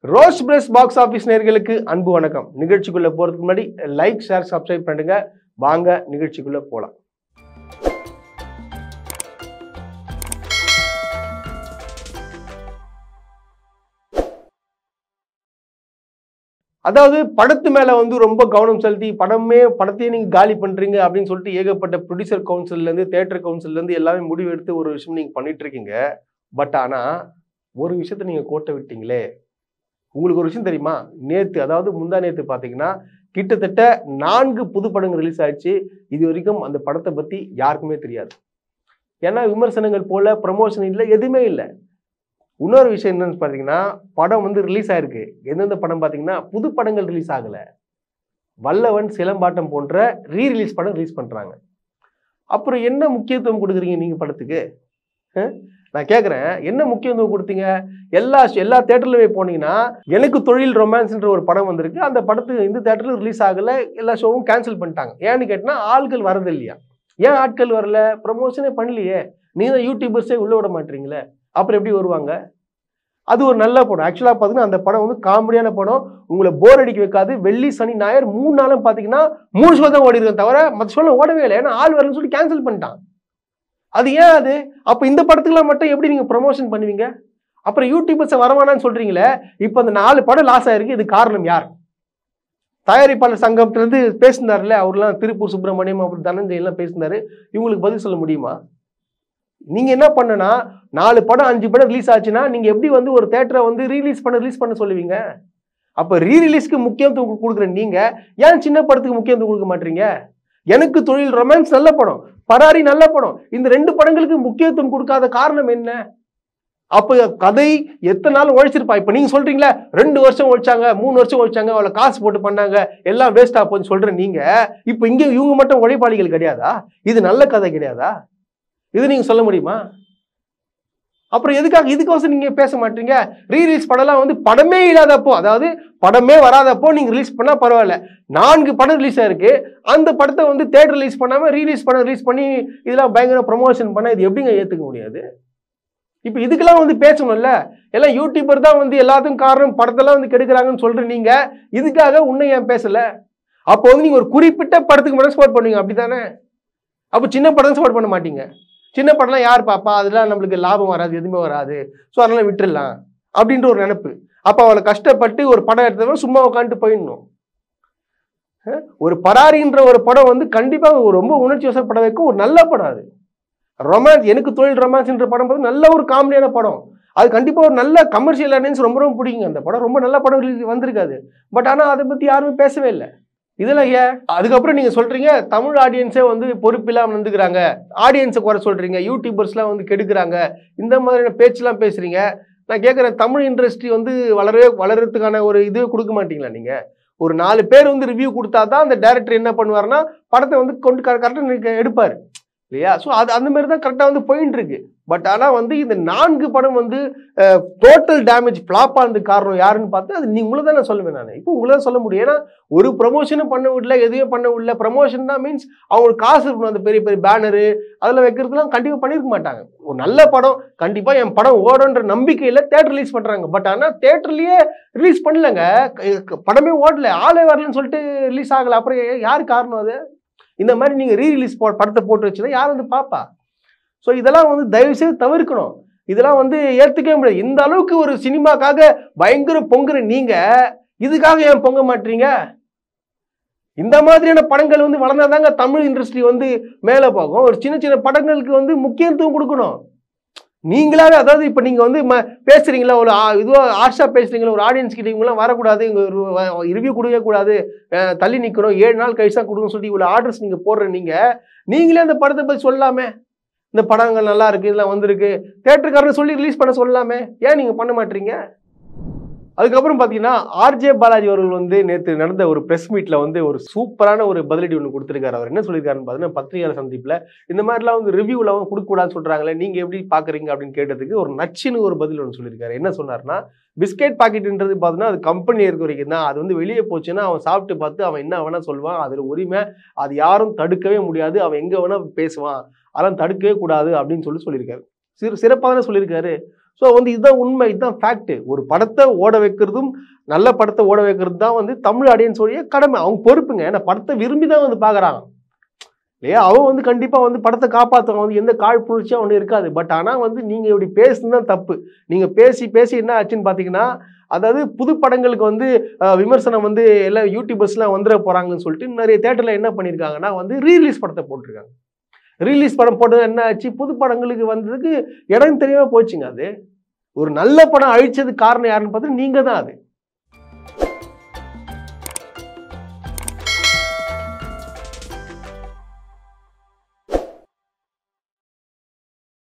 Rose press box office நேயர்களுக்கு அன்பு வணக்கம். நிகழ்ச்சிக்குள்ள போறதுக்கு முன்னாடி லைக், ஷேர், சப்ஸ்கிரைப் பண்ணுங்க. வாங்க நிகழ்ச்சிக்குள்ள போலாம். அதாவது படத்து மேல ரொம்ப கவனம் செலுத்தி படத்தையே நீங்க காலி பண்றீங்க அப்படின்னு சொல்லிட்டு ஏகப்பட்ட ப்ரொடியூசர் கவுன்சில்ல இருந்து, தியேட்டர் கவுன்சில்ல இருந்து எல்லாமே முடிவு எடுத்து ஒரு விஷயம் நீங்க பண்ணிட்டு இருக்கீங்க. பட் ஆனா ஒரு விஷயத்த நீங்க கோட்டை விட்டீங்களே. உங்களுக்கு ஒரு விஷயம் தெரியுமா? நேத்து, அதாவது முந்தா நேத்து பாத்தீங்கன்னா கிட்டத்தட்ட 4 புது படங்கள் ரிலீஸ் ஆயிடுச்சு. இது வரைக்கும் அந்த படத்தை பத்தி யாருக்குமே தெரியாது. ஏன்னா விமர்சனங்கள் போல, ப்ரமோஷன் இல்லை, எதுவுமே இல்லை. இன்னொரு விஷயம் என்னன்னு பாத்தீங்கன்னா, படம் ரிலீஸ் ஆயிருக்கு. எந்தெந்த படம் பாத்தீங்கன்னா புது படங்கள் ரிலீஸ் ஆகல. வல்லவன், சிலம்பாட்டம் போன்ற ரீரிலீஸ் படம் ரிலீஸ் பண்றாங்க. அப்புறம் என்ன முக்கியத்துவம் கொடுக்குறீங்க நீங்க படத்துக்கு? நான் கேட்குறேன், என்ன முக்கியத்துவம் கொடுத்தீங்க? எல்லா தேட்டர்லவே போனீங்கன்னா எனக்கு தொழில் ரொமான்ஸ்ன்ற ஒரு படம் வந்திருக்கு. அந்த படத்துக்கு இந்த தேட்டர்ல ரிலீஸ் ஆகல, எல்லா ஷோவும் கேன்சல் பண்ணிட்டாங்க. ஏன்னு கேட்டா ஆட்கள் வரது இல்லையா? ஏன் ஆட்கள் வரல? ப்ரமோஷனே பண்ணலையே. நீங்க தான் யூடியூபர்ஸே உள்ள விட மாட்டீங்களே, அப்புறம் எப்படி வருவாங்க? அது ஒரு நல்ல படம். ஆக்சுவலா பாத்தீங்கன்னா அந்த படம் காமெடியான படம். உங்களை போர் அடிக்க வைக்காது. வெள்ளி, சனி, ஞாயிறு 3 நாளும் பாத்தீங்கன்னா 3 ஷோ தான் ஓடி இருக்கேன் தவிர மற்ற ஷோல ஓடவே இல்லை. ஏன்னா ஆள் வரலன்னு சொல்லி கேன்சல் பண்ணிட்டான். அது ஏன் அது? அப்ப இந்த படத்துக்குலாம் மட்டும் எப்படி நீங்க ப்ரமோஷன் பண்ணுவீங்க? அப்புறம் யூடியூபர்ஸ் வரவானான்னு சொல்றீங்களே. இப்ப அந்த 4 படம் லாஸ் ஆயிருக்கு. இது காரணம் யார்? தயாரிப்பாளர் சங்கத்துல இருந்து பேசினார்ல, அவர்லாம் திருப்பூர் சுப்பிரமணியம், அப்புறம் தனஞ்சய் எல்லாம் பேசினாரு. இவங்களுக்கு பதில் சொல்ல முடியுமா? நீங்க என்ன பண்ணனா 4 படம் 5 படம் ரிலீஸ் ஆச்சுன்னா நீங்க எப்படி ஒரு தியேட்டரை ரிலீஸ் பண்ண சொல்லுவீங்க? அப்ப ரீரிலீஸ்க்கு முக்கியத்துவம் கொடுக்குற நீங்க ஏன் சின்ன படத்துக்கு முக்கியத்துவம் கொடுக்க மாட்டீங்க? எனக்கு தொழில் ரொமான்ஸ் நல்ல படம், பராரி நல்ல படம். இந்த 2 படங்களுக்கு முக்கியத்துவம் கொடுக்காத காரணம் என்ன? அப்ப கதை எத்தனை நாள் உழைச்சிருப்பா? இப்ப நீங்க சொல்றீங்களா 2 வருஷம் உழைச்சாங்க, 3 வருஷம் உழைச்சாங்க, அவளை காசு போட்டு பண்ணாங்க, எல்லாம் வேஸ்டா போன்னு சொல்ற நீங்க, இப்ப இங்க இவங்க மட்டும் உழைப்பாளிகள் கிடையாதா? இது நல்ல கதை கிடையாதா? இது நீங்க சொல்ல முடியுமா? அப்புறம் எதுக்காக இதுக்கோசம் நீங்க பேச மாட்டீங்க? ரீரிலீஸ் படம்லாம் படமே இல்லாதப்போ, அதாவது படமே வராதப்போ நீங்க ரிலீஸ் பண்ணா பரவாயில்ல. 4 படம் ரிலீஸ் ஆயிருக்கு. அந்த படத்தை தியேட்டர் ரிலீஸ் பண்ணாம ரிலீஸ் பண்ணி இதெல்லாம் பயங்கர ப்ரமோஷன் பண்ண இது எப்படிங்க ஏத்துக்க முடியாது? இப்ப இதுக்கெல்லாம் பேசணும்ல. எல்லாம் யூடியூபர் தான் எல்லாத்துக்கும் காரணம், படத்தெல்லாம் கெடுக்கிறாங்கன்னு சொல்ற நீங்க இதுக்காக உன்னை ஏன் பேசல? அப்போ நீங்க ஒரு குறிப்பிட்ட படத்துக்கு மட்டும் சப்போர்ட் பண்ணுவீங்க, அப்படித்தானே? அப்ப சின்ன படம் சப்போர்ட் பண்ண மாட்டீங்க. சின்ன படம்லாம் யார் பாப்பா? அதெல்லாம் நம்மளுக்கு லாபம் வராது, எதுவுமே வராது, ஸோ அதனால விட்டுடலாம் அப்படின்ற ஒரு நினைப்பு. அப்ப அவளை கஷ்டப்பட்டு ஒரு படம் எடுத்தவங்க சும்மா உட்காந்துட்டு போயிடணும். ஒரு பராரின்ற ஒரு படம் கண்டிப்பா ரொம்ப உணர்ச்சி வசப்பட வைக்கும் ஒரு நல்ல படம். அது ரொமான்ஸ், எனக்கு தொழில் ரொமான்ஸ்ன்ற படம் நல்ல ஒரு காமெடியான படம். அது கண்டிப்பா ஒரு நல்ல கமர்ஷியல் ஆடியன்ஸ் ரொம்ப ரொம்ப பிடிக்குங்க. அந்த படம் ரொம்ப நல்ல படம் வந்திருக்காது. பட் ஆனா அதை பத்தி யாருமே பேசவே இல்லை. இதுல ஏன்? அதுக்கப்புறம் நீங்க சொல்றீங்க தமிழ் ஆடியன்ஸே பொறுப்பில்லாம நடந்துக்கிறாங்க, ஆடியன்ஸை குறை சொல்றீங்க, யூடியூபர்ஸ்லாம் கெடுக்கிறாங்க, இந்த மாதிரியான பேச்செல்லாம் பேசுறீங்க. நான் கேட்குறேன், தமிழ் இண்டஸ்ட்ரி வளர்றதுக்கான ஒரு இதுவே கொடுக்க மாட்டீங்களா நீங்க? ஒரு 4 பேர் ரிவ்யூ கொடுத்தாதான் அந்த டைரக்டர் என்ன பண்ணுவாருன்னா படத்தை கொண்டு கரெக்டாக எடுப்பாரு இல்லையா? ஸோ அது அந்த மாதிரி தான் கரெக்டாக போயிட்டு இருக்கு. பட் ஆனால் இந்த 4 படம் டோட்டல் டேமேஜ் ஃப்ளாப் ஆனதுக்கு காரணம் யாருன்னு பார்த்தா அது உங்களை தான் நான் சொல்லுவேன். நான் இப்போ உங்களை தான் சொல்ல முடியும். ஏன்னா ஒரு ப்ரமோஷனும் பண்ண விடல, எதுவுமே பண்ண விடல. ப்ரமோஷன் தான் மீன்ஸ் அவங்களுக்கு காசு இருக்கணும். அந்த பெரிய பெரிய பேனரு அதெல்லாம் வைக்கிறதுலாம் கண்டிப்பாக பண்ணியிருக்க மாட்டாங்க. ஒரு நல்ல படம் கண்டிப்பாக என் படம் ஓடுன்ற நம்பிக்கையில் தேட்டர் ரிலீஸ் பண்ணுறாங்க. பட் ஆனால் தேட்டர்லேயே ரிலீஸ் பண்ணலங்க, படமே ஓடல, ஆளே வரலன்னு சொல்லிட்டு ரிலீஸ் ஆகலை. அப்புறம் யார் காரணம் அது? இந்த மாதிரி நீங்க ரீரிலீஸ் படத்தை போட்டு வச்சுன்னா யார் பாப்பா? ஸோ இதெல்லாம் தயவு செய்து தவிர்க்கணும். இதெல்லாம் ஏற்றுக்கவே முடியாது. இந்த அளவுக்கு ஒரு சினிமாக்காக பயங்கர பொங்குற நீங்க இதுக்காக ஏன் பொங்க மாட்டீங்க? இந்த மாதிரியான படங்கள் வளர்ந்தாதாங்க தமிழ் இண்டஸ்ட்ரி மேலே போகும். ஒரு சின்ன சின்ன படங்களுக்கு முக்கியத்துவம் கொடுக்கணும். நீங்களாவே, அதாவது இப்ப நீங்க பேசுறீங்களா, ஒரு இதுவா ஆர்ஷா பேசுறீங்களா, ஒரு ஆடியன்ஸ் கிட்ட இவங்கெல்லாம் வரக்கூடாது, இங்க ரிவ்யூ கொடுக்க கூடாது, தள்ளி நிக்கணும், 7 நாள் கழிச்சு தான் கொடுக்கணும்னு சொல்லி இவ்வளவு ஆர்டர்ஸ் நீங்க போடுற நீங்களே அந்த படத்தை பத்தி சொல்லாமே. இந்த படங்கள் நல்லா இருக்கு, இதெல்லாம் வந்திருக்கு, தியேட்டருக்காரன்னு சொல்லி ரிலீஸ் பண்ண சொல்லாமே. ஏன் நீங்க பண்ண மாட்டீங்க? அதுக்கப்புறம் பாத்தீங்கன்னா ஆர்ஜே பாலாஜி அவர்கள் நேற்று நடந்த ஒரு பிரஸ் மீட்ல ஒரு சூப்பரான ஒரு பதிலடி ஒன்று கொடுத்திருக்காரு. அவர் என்ன சொல்லியிருக்காருன்னு பார்த்தீங்கன்னா, பத்திரிகையாளர் சந்திப்புல இந்த மாதிரிலாம் ரிவ்யூல கொடுக்கக்கூடாதுன்னு சொல்றாங்களே, நீங்க எப்படி பாக்குறீங்க அப்படின்னு கேட்டதுக்கு ஒரு நச்சுன்னு ஒரு பதில் ஒன்று சொல்லியிருக்காரு. என்ன சொன்னார்னா, பிஸ்கெட் பாக்கெட்ன்றது பார்த்தீங்கன்னா அது கம்பெனி இருக்க வரைக்கும் தான். அது வெளியே போச்சுன்னா அவன் சாப்பிட்டு பார்த்து அவன் என்ன வேணா சொல்லுவான், அதுல உரிமை, அது யாரும் தடுக்கவே முடியாது, அவன் எங்க வேணா பேசுவான், அதெல்லாம் தடுக்கவே கூடாது அப்படின்னு சொல்லியிருக்காரு. சிறப்பாக சொல்லியிருக்காரு. ஸோ வந்து இதுதான் உண்மை, இதுதான் ஃபேக்ட். ஒரு படத்தை ஓட வைக்கிறதும் நல்ல படத்தை ஓட வைக்கிறது தான் வந்து தமிழ் ஆடியன்ஸோடைய கடமை, அவங்க பொறுப்புங்க. ஏன்னா படத்தை விரும்பி தான் வந்து பார்க்குறாங்க இல்லையா. அவன் வந்து கண்டிப்பாக வந்து படத்தை காப்பாற்றுவான், வந்து எந்த காழ்ப்புணர்ச்சியும் ஒன்று இருக்காது. பட் ஆனால் வந்து நீங்கள் இப்படி பேசுனது தப்பு. நீங்கள் பேசி பேசி என்ன ஆச்சுன்னு பார்த்தீங்கன்னா, அதாவது புது படங்களுக்கு வந்து விமர்சனம் வந்து எல்லாம் யூடியூபர்ஸ்லாம் வந்துட போகிறாங்கன்னு சொல்லிட்டு நிறைய தேட்டரில் என்ன பண்ணியிருக்காங்கன்னா வந்து ரீரிலீஸ் படத்தை போட்டிருக்காங்க. ரிலீஸ் படம் போட்டது என்ன ஆச்சு, புது படங்களுக்கு வந்ததுக்கு இடம் தெரியாம போச்சுங்க. அது ஒரு நல்ல படம் அழிச்சதுக்கு காரணம் யாருன்னு பார்த்தா நீங்க தான். அது